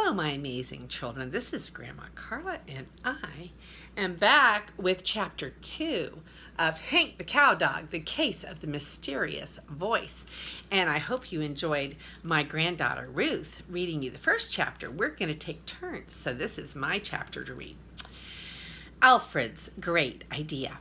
Hello, my amazing children. This is Grandma Carla, and I am back with Chapter 2 of Hank the Cowdog, The Case of the Mysterious Voice. And I hope you enjoyed my granddaughter Ruth reading you the first chapter. We're going to take turns, so this is my chapter to read. Alfred's Great Idea.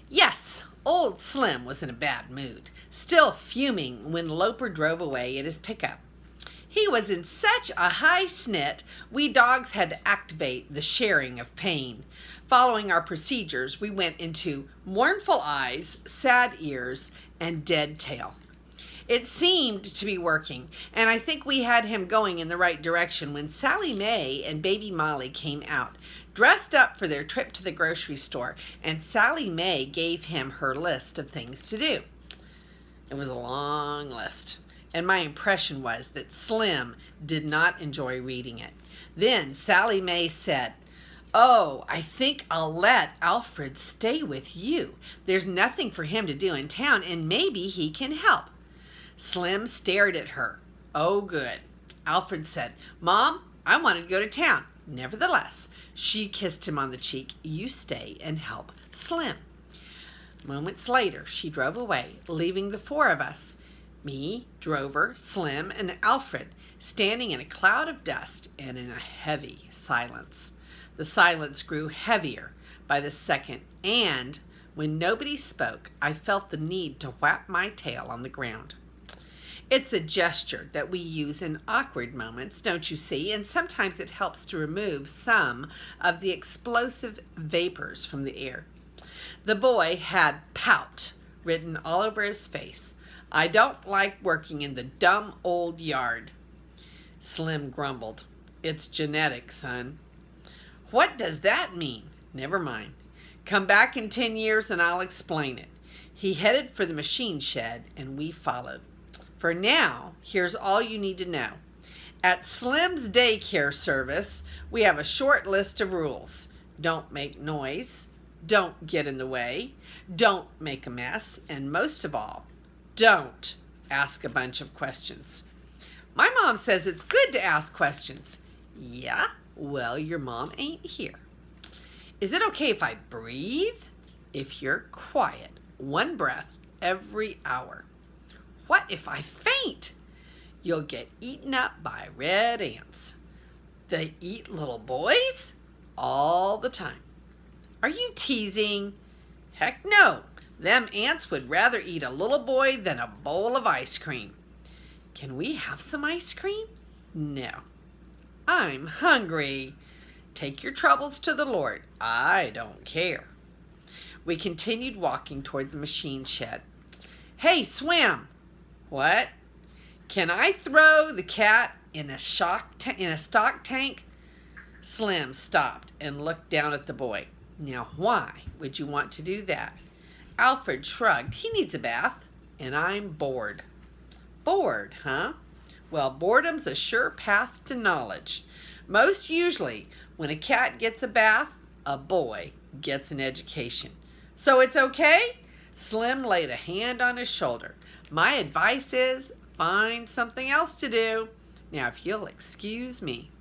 Yes, old Slim was in a bad mood, still fuming when Loper drove away in his pickup. He was in such a high snit, we dogs had to activate the sharing of pain. Following our procedures, we went into mournful eyes, sad ears, and dead tail. It seemed to be working, and I think we had him going in the right direction when Sally Mae and baby Molly came out, dressed up for their trip to the grocery store, and Sally Mae gave him her list of things to do. It was a long list, and my impression was that Slim did not enjoy reading it. Then Sally Mae said, "Oh, I think I'll let Alfred stay with you. There's nothing for him to do in town, and maybe he can help." Slim stared at her. Oh, good. Alfred said, "Mom, I wanted to go to town." Nevertheless, she kissed him on the cheek. "You stay and help Slim." Moments later, she drove away, leaving the four of us, me, Drover, Slim, and Alfred, standing in a cloud of dust and in a heavy silence. The silence grew heavier by the second, and when nobody spoke, I felt the need to whap my tail on the ground. It's a gesture that we use in awkward moments, don't you see? And sometimes it helps to remove some of the explosive vapors from the air. The boy had "pout" written all over his face. "I don't like working in the dumb old yard." Slim grumbled. "It's genetic, son." "What does that mean?" "Never mind. Come back in 10 years and I'll explain it." He headed for the machine shed and we followed. For now, here's all you need to know. At Slim's daycare service, we have a short list of rules. Don't make noise. Don't get in the way. Don't make a mess. And most of all, don't ask a bunch of questions. My mom says it's good to ask questions. Yeah? Well, your mom ain't here. Is it okay if I breathe? If you're quiet, 1 breath every hour. What if I faint? You'll get eaten up by red ants. They eat little boys? All the time. Are you teasing? Heck no. Them ants would rather eat a little boy than a bowl of ice cream. Can we have some ice cream? No. I'm hungry. Take your troubles to the Lord. I don't care. We continued walking toward the machine shed. Hey, Swim. What? Can I throw the cat in a stock tank? Slim stopped and looked down at the boy. Now, why would you want to do that? Alfred shrugged. He needs a bath, and I'm bored. Bored, huh? Well, boredom's a sure path to knowledge. Most usually, when a cat gets a bath, a boy gets an education. So it's okay? Slim laid a hand on his shoulder. My advice is, find something else to do. Now, if you'll excuse me.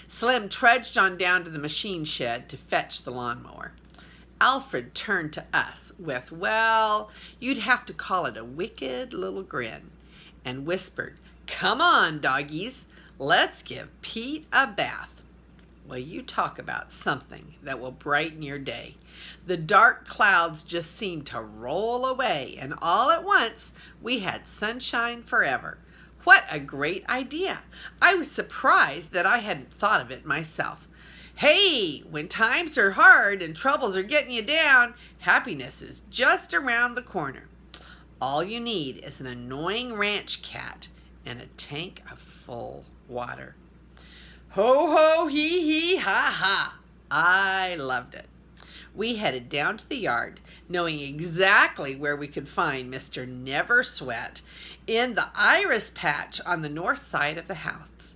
Slim trudged on down to the machine shed to fetch the lawnmower. Alfred turned to us with, well, you'd have to call it a wicked little grin, and whispered, "Come on, doggies, let's give Pete a bath." Well, you talk about something that will brighten your day. The dark clouds just seemed to roll away, and all at once we had sunshine forever. What a great idea! I was surprised that I hadn't thought of it myself. Hey, when times are hard and troubles are getting you down, happiness is just around the corner. All you need is an annoying ranch cat and a tank of full water. Ho, ho, hee, hee, ha, ha. I loved it. We headed down to the yard, knowing exactly where we could find Mr. Never Sweat in the iris patch on the north side of the house.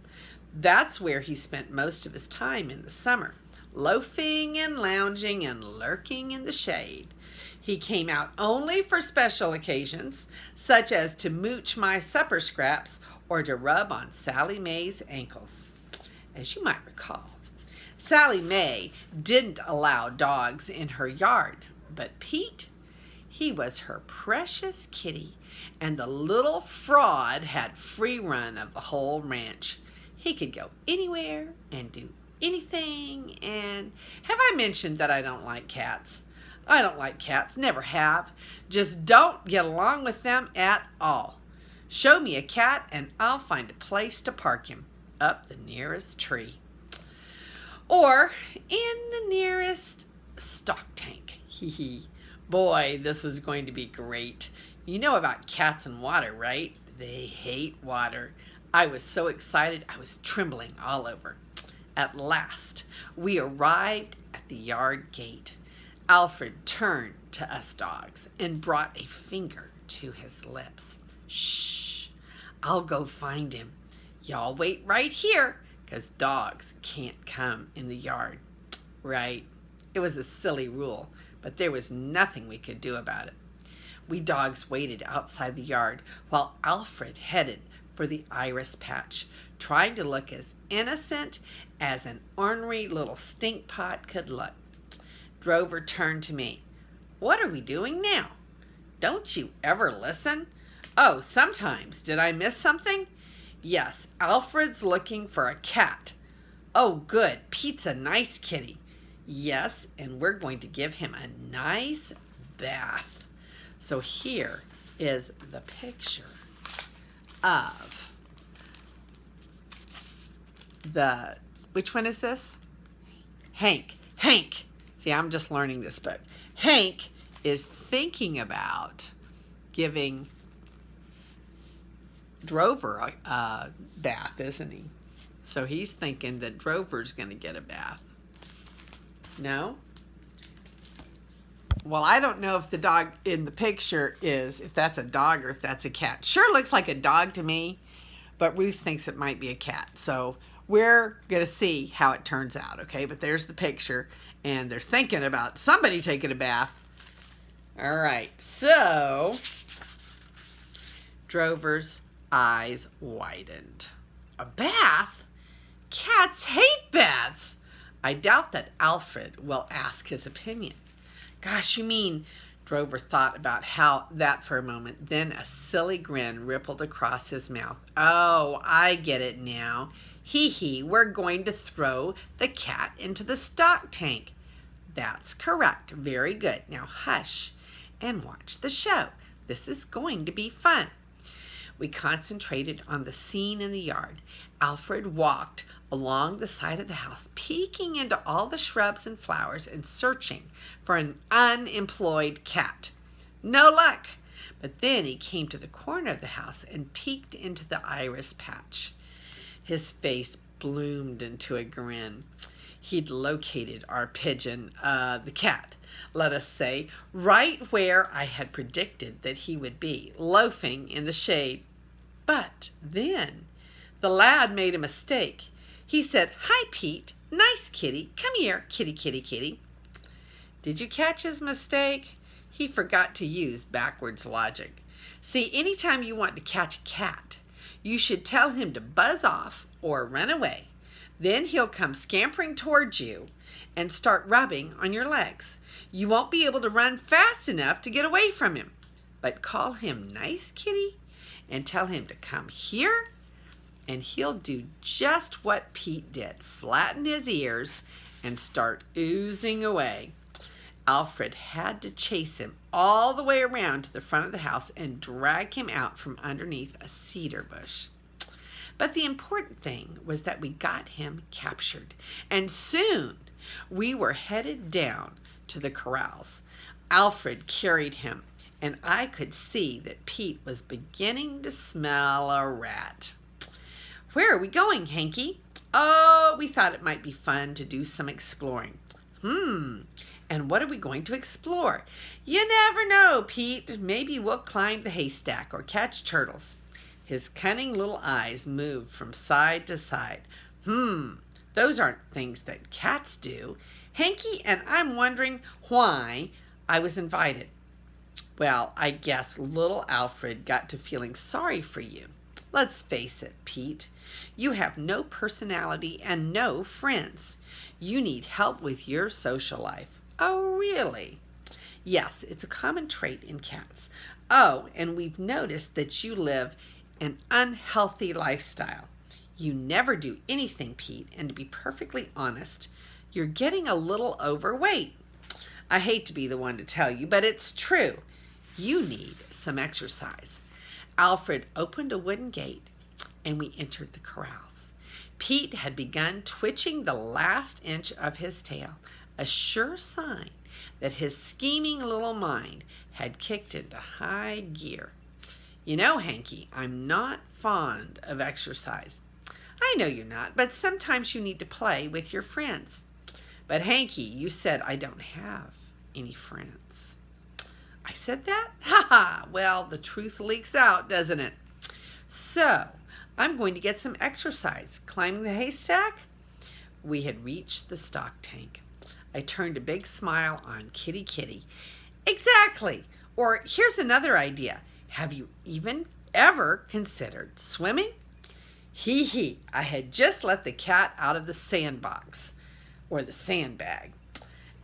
That's where he spent most of his time in the summer, loafing and lounging and lurking in the shade. He came out only for special occasions, such as to mooch my supper scraps or to rub on Sally Mae's ankles. as you might recall. Sally Mae didn't allow dogs in her yard, but Pete, he was her precious kitty, and the little fraud had free run of the whole ranch. He could go anywhere and do anything. And have I mentioned that I don't like cats? I don't like cats, never have. Just don't get along with them at all. Show me a cat and I'll find a place to park him up the nearest tree. Or in the nearest stock tank. Hee hee. Boy, this was going to be great. You know about cats and water, right? They hate water. I was so excited, I was trembling all over. At last, we arrived at the yard gate. Alfred turned to us dogs and brought a finger to his lips. Shh, I'll go find him. Y'all wait right here, 'cause dogs can't come in the yard. Right? It was a silly rule, but there was nothing we could do about it. We dogs waited outside the yard while Alfred headed for the iris patch, trying to look as innocent as an ornery little stink pot could look. Drover turned to me. What are we doing now? Don't you ever listen? Oh, sometimes. Did I miss something? Yes, Alfred's looking for a cat. Oh, good. Pete's a nice kitty. Yes, and we're going to give him a nice bath. So here is the picture of which one is this? Hank. See, I'm just learning this book. Hank is thinking about giving Drover a bath, isn't he? So he's thinking that Drover's going to get a bath. No? Well, I don't know if the dog in the picture if that's a dog or if that's a cat. Sure looks like a dog to me, but Ruth thinks it might be a cat. So we're going to see how it turns out, okay? But there's the picture, and they're thinking about somebody taking a bath. All right, so Drover's eyes widened. A bath? Cats hate baths. I doubt that Alfred will ask his opinion. Gosh, you mean, Drover thought about that for a moment. Then a silly grin rippled across his mouth. Oh, I get it now. Hee, we're going to throw the cat into the stock tank. That's correct. Very good. Now hush and watch the show. This is going to be fun. We concentrated on the scene in the yard. Alfred walked along the side of the house, peeking into all the shrubs and flowers and searching for an unemployed cat. No luck! But then he came to the corner of the house and peeked into the iris patch. His face bloomed into a grin. He'd located our pigeon, the cat, let us say, right where I had predicted that he would be, loafing in the shade. But then the lad made a mistake. He said, "Hi, Pete. Nice kitty. Come here, kitty, kitty, kitty." Did you catch his mistake? He forgot to use backwards logic. See, anytime you want to catch a cat, you should tell him to buzz off or run away. Then he'll come scampering towards you and start rubbing on your legs. You won't be able to run fast enough to get away from him. But call him nice kitty and tell him to come here, and he'll do just what Pete did, flatten his ears and start oozing away. Alfred had to chase him all the way around to the front of the house and drag him out from underneath a cedar bush. But the important thing was that we got him captured, and soon we were headed down to the corrals. Alfred carried him, and I could see that Pete was beginning to smell a rat. "Where are we going, Hanky?" "Oh, we thought it might be fun to do some exploring." And what are we going to explore?" "You never know, Pete. Maybe we'll climb the haystack or catch turtles." His cunning little eyes moved from side to side. Those aren't things that cats do, Hanky, and I'm wondering why I was invited." "Well, I guess little Alfred got to feeling sorry for you." Let's face it, Pete. You have no personality and no friends. You need help with your social life. Oh, really? Yes, it's a common trait in cats. Oh, and we've noticed that you live an unhealthy lifestyle. You never do anything, Pete, and to be perfectly honest, you're getting a little overweight. I hate to be the one to tell you, but it's true. You need some exercise. Alfred opened a wooden gate, and we entered the corrals. Pete had begun twitching the last inch of his tail, a sure sign that his scheming little mind had kicked into high gear. You know, Hanky, I'm not fond of exercise. I know you're not, but sometimes you need to play with your friends. But Hanky, you said I don't have any friends. I said that? Ha ha! Well, the truth leaks out, doesn't it? So, I'm going to get some exercise. Climbing the haystack? We had reached the stock tank. I turned a big smile on Kitty Kitty. Exactly! Or here's another idea. Have you even ever considered swimming? Hee hee, I had just let the cat out of the sandbox, or the sandbag.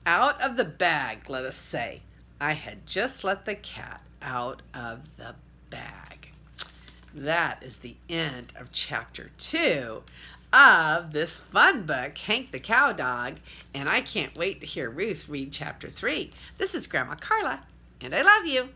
Out of the bag, let us say. I had just let the cat out of the bag. That is the end of chapter 2 of this fun book, Hank the Cowdog, and I can't wait to hear Ruth read chapter 3. This is Grandma Carla, and I love you.